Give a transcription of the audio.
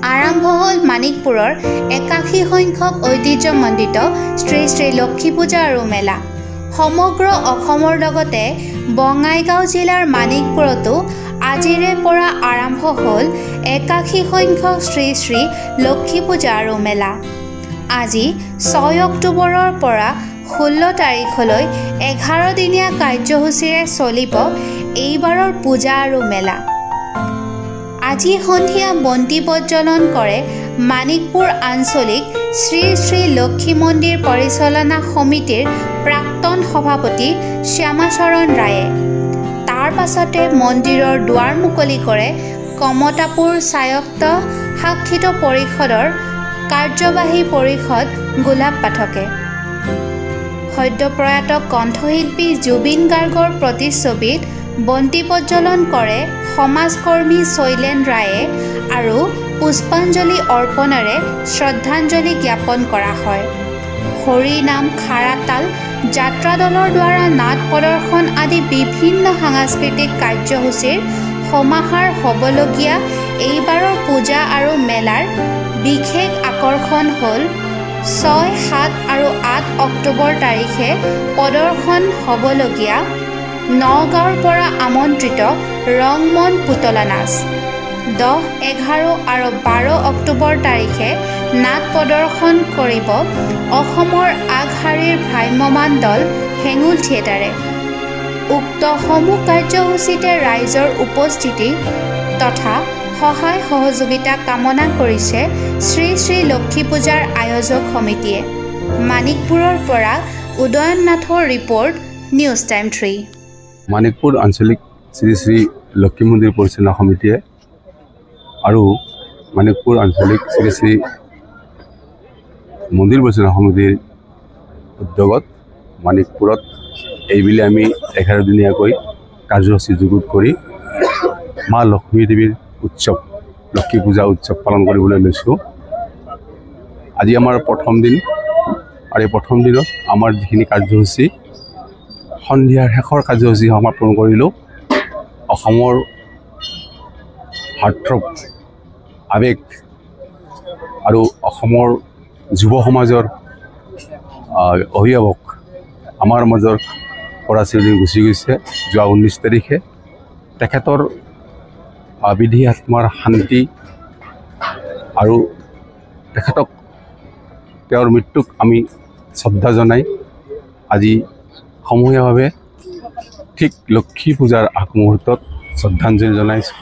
আৰম্ভ হ'ল মানিকপুৰৰ 81 সংখ্যক ঐতিহ্যমণ্ডিত শ্ৰী শ্ৰী লক্ষী পূজা আৰু মেলা। সমগ্ৰ অসমৰ লগতে বঙাইগাঁও জিলাৰ মানিকপুৰতো আজিৰে পৰা আৰম্ভ হ'ল 81 সংখ্যক শ্ৰী শ্ৰী লক্ষী পূজা আৰু মেলা। আজি 6 অক্টোবৰৰ পৰা 16 তাৰিখলৈ 11 দিনীয়া কাৰ্যসূচীৰে চলিব এইবাৰৰ পূজা আৰু মেলা। আজি সন্ধিয়া বন্তি প্ৰজ্বলন কৰে মানিকপুৰ আঞ্চলিক শ্ৰী শ্ৰী লক্ষী মন্দিৰ পৰিচালনা সমিতিৰ প্ৰাক্তন সভাপতি শ্যামাচৰণ ৰায়ে। তাৰ পাছতে মন্দিৰৰ দুৱাৰ মুকলি কৰে কমতাপুৰ স্বায়ত্ত শাসিত পৰিষদৰ কাৰ্যবাহী পৰিষদ গোলাপ পাঠকে। সদ্যপ্ৰয়াত কণ্ঠশিল্পী জুবিন গাৰ্গৰ প্ৰতিচ্ছবিত বন্তি প্ৰজ্বলন কৰে সমাজকৰ্মী শৈলেন ৰায়ে আৰু পুষ্পাঞ্জলি অৰ্পণেৰে শ্ৰদ্ধাঞ্জলি জ্ঞাপন কৰা হয়। হৰি নাম খাৰাতাল যাত্ৰা দলৰ দ্বাৰা নাট প্ৰদৰ্শন আদি বিভিন্ন সাংস্কৃতিক কাৰ্যসূচীৰ সমাহাৰ হ'বলগীয়া এইবাৰৰ পূজা আৰু মেলাৰ বিশেষ আকৰ্ষণ হ'ল 6, 7 আৰু 8 অক্টোবৰ তাৰিখে প্ৰদৰ্শন হ'বলগীয়া নগাঁৱৰ পৰা আমন্ত্ৰিত ৰংমন পুতলা নাচ। 10, 11 আৰু 12 অক্টোবৰ তাৰিখে নাট প্ৰদৰ্শন কৰিব অসমৰ আগশাৰীৰ ভ্ৰাম্যমাণ দল হেঙুল থিয়েটাৰে। উক্ত সমূহ কাৰ্যসূচীতে ৰাইজৰ উপস্থিতি তথা সহায় সহযোগিতা কামনা কৰিছে শ্ৰী শ্ৰী লক্ষী পূজাৰ আয়োজক সমিতিয়ে। মানিকপুৰৰ পৰা উদয়ন নাথৰ ৰিপৰ্ট, নিউজ টাইম 3। মানিকপুৰ আঞ্চলিক শ্ৰী শ্ৰী লক্ষী মন্দিৰ পৰিচালনা সমিতিয়ে আৰু মানিকপুৰ আঞ্চলিক শ্ৰী শ্ৰী মন্দিৰ পৰিচালনা সমিতিৰ উদ্যোগত মানিকপুৰত এইবেলি আমি 11 দিনীয়াকৈ কাৰ্যসূচী যুগুত কৰি মা লক্ষ্মী দেৱীৰ উৎসৱ লক্ষী পূজা উৎসৱ পালন কৰিবলৈ লৈছোঁ। আজি আমাৰ প্ৰথম দিন আৰু এই প্ৰথম দিনত আমাৰ যিখিনি কাৰ্যসূচী সন্ধিয়াৰ শেষৰ কাৰ্যসূচী সমাপন কৰিলোঁ। অসমৰ হাৰ্টথ্ৰব আৱেগ আৰু অসমৰ যুৱ সমাজৰ অভিভাৱক আমাৰ মাজৰ পৰা চিৰদিন গুচি গৈছে। যোৱা 19 তাৰিখে তেখেতৰ বিধি আত্মাৰ শান্তি আৰু তেখেতক তেওঁৰ মৃত্যুক আমি শ্ৰদ্ধা জনাই আজি সমূহীয়াভাৱে ঠিক লক্ষী পূজাৰ আগমুহূৰ্তত শ্ৰদ্ধাঞ্জলি জনাইছোঁ।